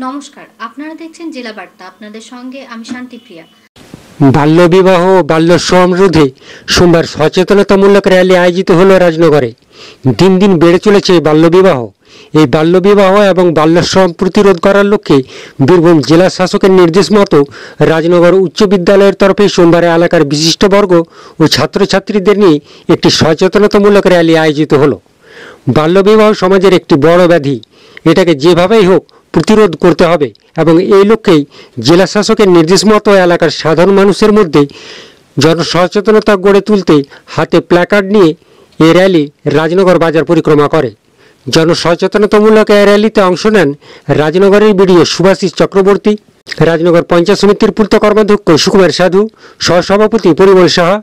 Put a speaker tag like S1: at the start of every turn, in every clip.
S1: নমস্কার, আপনারা দেখছেন জেলা বার্তা। আপনাদের সঙ্গে আমি শান্তিপ্রিয়া।
S2: বাল্যবিবাহ ও বাল্যশ্রম রোধে সোমবার সচেতনতামূলক র্যালি আয়োজিত হল রাজনগরে। দিন দিন বেড়ে চলেছে বাল্যবিবাহ। এই বাল্যবিবাহ এবং বাল্যশ্রম প্রতিরোধ করার লক্ষ্যে বীরভূম জেলা শাসকের নির্দেশ মতো রাজনগর উচ্চ বিদ্যালয়ের তরফে সোমবার এলাকার বিশিষ্টবর্গ ও ছাত্রছাত্রীদের নিয়ে একটি সচেতনতামূলক র্যালি আয়োজিত হলো। বাল্যবিবাহ সমাজের একটি বড় ব্যাধি, এটাকে যেভাবেই হোক প্রতিরোধ করতে হবে এবং এই লক্ষ্যেই জেলা শাসকের নির্দেশ মতো এলাকার সাধারণ মানুষের মধ্যে জনসচেতনতা গড়ে তুলতে হাতে প্ল্যাকার্ড নিয়ে এই র্যালি রাজনগর বাজার পরিক্রমা করে। জনসচেতনতামূলক এই র্যালিতে অংশ নেন রাজনগরের বিডিও সুভাষিস চক্রবর্তী, রাজনগর পঞ্চায়েত সমিতির পূর্ত কর্মাধ্যক্ষ সুকুমার সাধু, সহসভাপতি পরিমল সাহা,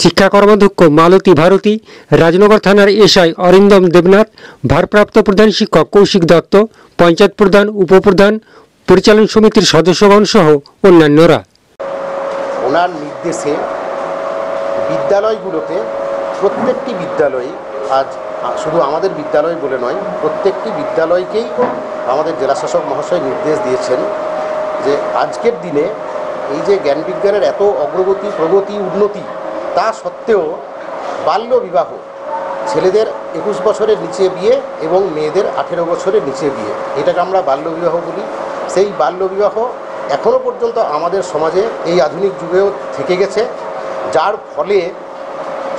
S2: শিক্ষা কর্মাধ্যক্ষ মালতী ভারতী, রাজনগর থানার এসআই অরিন্দম দেবনাথ, ভারপ্রাপ্ত প্রধান শিক্ষক কৌশিক দত্ত, পঞ্চায়েত প্রধান, উপপ্রধান, পরিচালন সমিতির সদস্যগণ সহ অন্যান্যরা।
S3: ওনার নির্দেশে বিদ্যালয়গুলোতে প্রত্যেকটি বিদ্যালয়ে, আজ শুধু আমাদের বিদ্যালয় বলে নয়, প্রত্যেকটি বিদ্যালয়কেই আমাদের জেলাশাসক মহাশয় নির্দেশ দিয়েছেন যে আজকের দিনে এই যে জ্ঞান বিজ্ঞানের এত অগ্রগতি, প্রগতি, উন্নতি, তা সত্ত্বেও বাল্য বিবাহ, ছেলেদের 21 বছরের নিচে বিয়ে এবং মেয়েদের 18 বছরের নিচে বিয়ে, এটাকে আমরা বাল্যবিবাহ বলি। সেই বাল্যবিবাহ এখনও পর্যন্ত আমাদের সমাজে এই আধুনিক যুগেও থেকে গেছে, যার ফলে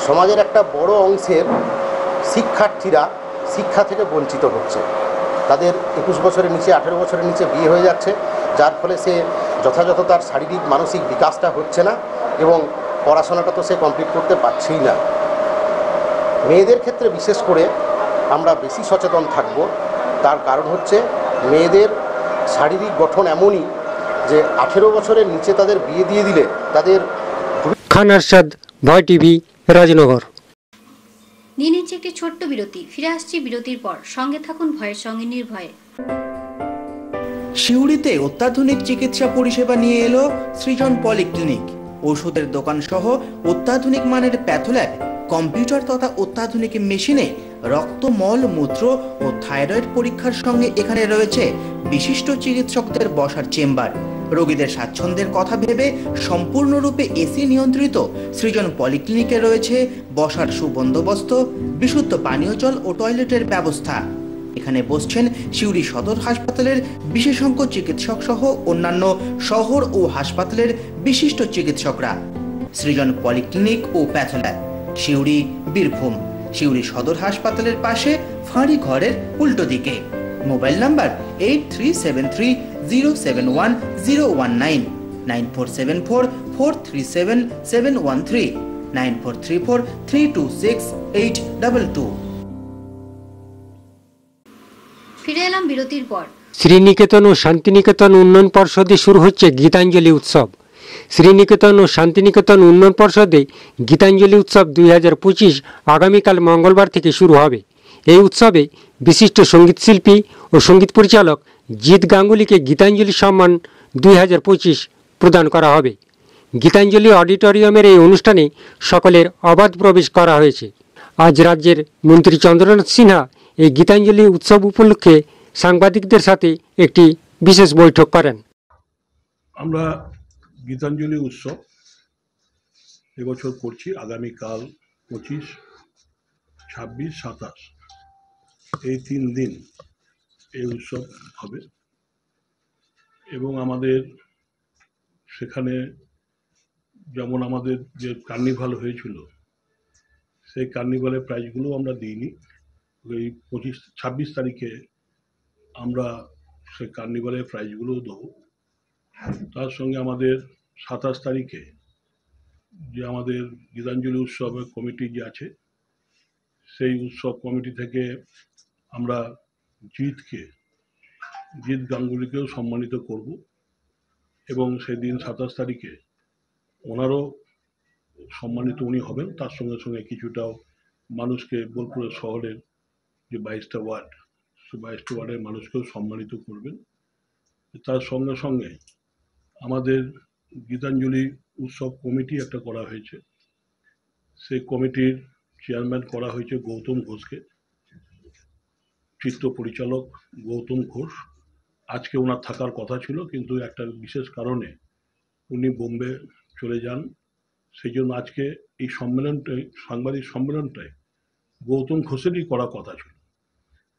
S3: সমাজের একটা বড় অংশের শিক্ষার্থীরা শিক্ষা থেকে বঞ্চিত হচ্ছে। তাদের 21 বছরের নিচে, 18 বছরের নিচে বিয়ে হয়ে যাচ্ছে, যার ফলে সে যথাযথ তার শারীরিক মানসিক বিকাশটা হচ্ছে না এবং পড়াশোনাটা তো সে কমপ্লিট করতে পারছেই না। মেয়েদের ক্ষেত্রে বিশেষ করে আমরা বেশি সচেতন থাকব। তার কারণ হচ্ছে মেয়েদের শারীরিক গঠন এমনই যে 18 বছরের নিচে তাদের বিয়ে দিয়ে দিলে তাদের।
S2: খান আরশাদ, ভয় টিভি, রাজনগর।
S1: নিয়ে নিচ্ছে একটি ছোট্ট বিরতি, ফিরে আসছি বিরতির পর। সঙ্গে থাকুন ভয়ের সঙ্গে নির্ভয়ে।
S4: সিউড়িতে অত্যাধুনিক চিকিৎসা পরিষেবা নিয়ে এলো সৃজন পলিক্লিনিক। ওষুধের দোকান সহ অত্যাধুনিক মানের প্যাথোল্যাব, কম্পিউটার তথা অত্যাধুনিক মেশিনে রক্ত, মল, মূত্র ও থাইরয়েড পরীক্ষার সঙ্গে এখানে রয়েছে বিশিষ্ট চিকিৎসকদের বসার চেম্বার। রোগীদের স্বাচ্ছন্দ্যের কথা ভেবে সম্পূর্ণরূপে এসি নিয়ন্ত্রিত সৃজন পলিক্লিনিকে রয়েছে বসার সুবন্দোবস্ত, বিশুদ্ধ পানীয় জল ও টয়লেটের ব্যবস্থা। এখানে বসছেন সিউড়ি সদর হাসপাতালের বিশেষজ্ঞ চিকিৎসক সহ অন্যান্য শহর ও হাসপাতালের বিশিষ্ট চিকিৎসকরা। সৃজন পলিক্লিনিক ও প্যাথোল্যাব, সিউড়ি, বীরভূম। সিউড়ি সদর হাসপাতালের পাশে ফাঁড়ি ঘরের উল্টো দিকে। Mobile number 8373071019, 9474437713, 9434326822।
S1: ফিরে এলাম বিরতির পর।
S2: শ্রীনিকেতন ও শান্তিনিকেতন উন্নয়ন পর্ষদে শুরু হচ্ছে গীতাঞ্জলি উৎসব। শ্রীনিকেতন ও শান্তিনিকেতন উন্নয়ন পর্ষদে গীতাঞ্জলি উৎসব 2025 আগামীকাল মঙ্গলবার থেকে শুরু হবে। এই উৎসবে বিশিষ্ট সঙ্গীতশিল্পী ও সঙ্গীত পরিচালক জিৎ গাঙ্গুলিকে গীতাঞ্জলি সম্মান 2025 প্রদান করা হবে। গীতাঞ্জলি অডিটোরিয়ামের এই অনুষ্ঠানে সকলের অবাধ প্রবেশ করা হয়েছে। আজ রাজ্যের মন্ত্রী চন্দ্রনাথ সিনহা এই গীতাঞ্জলি উৎসব উপলক্ষে সাংবাদিকদের সাথে একটি বিশেষ বৈঠক করেন।
S5: আমরা গীতাঞ্জলি উৎসব এবছর করছি। আগামীকাল 25, 26, 27 এই 3 দিন এই উৎসব হবে এবং আমাদের সেখানে যেমন আমাদের যে কার্নিভাল হয়েছিল সেই কার্নিভালের প্রাইজগুলো আমরা দিইনি। এই 26 তারিখে আমরা সেই কার্নিভালের প্রাইজগুলো দেবো। তার সঙ্গে আমাদের 27 তারিখে যে আমাদের গীতাঞ্জলি উৎসবের কমিটি যে আছে সেই উৎসব কমিটি থেকে আমরা জিৎ গাঙ্গুলিকেও সম্মানিত করব এবং সেদিন 27 তারিখে ওনারও সম্মানিত উনি হবেন। তার সঙ্গে সঙ্গে কিছুটাও মানুষকে, বোলপুর শহরের যে 22টা ওয়ার্ড, সেই 22টা ওয়ার্ডের মানুষকেও সম্মানিত করবেন। তার সঙ্গে সঙ্গে আমাদের গীতাঞ্জলি উৎসব কমিটি একটা করা হয়েছে। সেই কমিটির চেয়ারম্যান করা হয়েছে গৌতম ঘোষকে, চিত্র পরিচালক গৌতম ঘোষ, আজকে ওনার থাকার কথা ছিল, কিন্তু একটা বিশেষ কারণে উনি বোম্বে চলে যান। সেই জন্য আজকে এই সম্মেলনটাই, সাংবাদিক সম্মেলনটাই গৌতম ঘোষেরই করার কথা ছিল।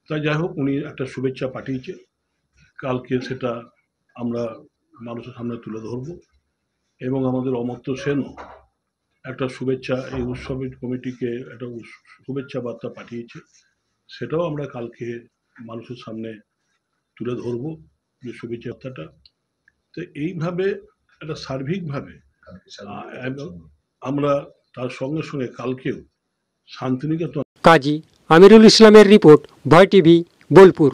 S5: তাই যাই হোক, উনি একটা শুভেচ্ছা পাঠিয়েছে, কালকে সেটা আমরা মানুষের সামনে তুলে ধরব। এবং আমাদের অমর্ত্য সেনও একটা শুভেচ্ছা, এই উৎসবের কমিটিকে একটা শুভেচ্ছা বার্তা পাঠিয়েছে, সেটাও আমরা কালকে মানুষের সামনে তুলে ধরব, যে শুভেচ্ছা বার্তাটা। তো এইভাবে একটা সার্বিকভাবে আমরা তার সঙ্গে সঙ্গে কালকেও শান্তিনিকেতন।
S2: কাজী আমিরুল ইসলামের রিপোর্ট, ভয় টিভি, বোলপুর।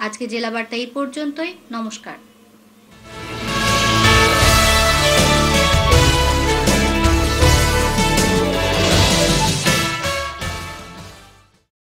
S1: আজকে জেলা বার্তা এই পর্যন্তই। নমস্কার।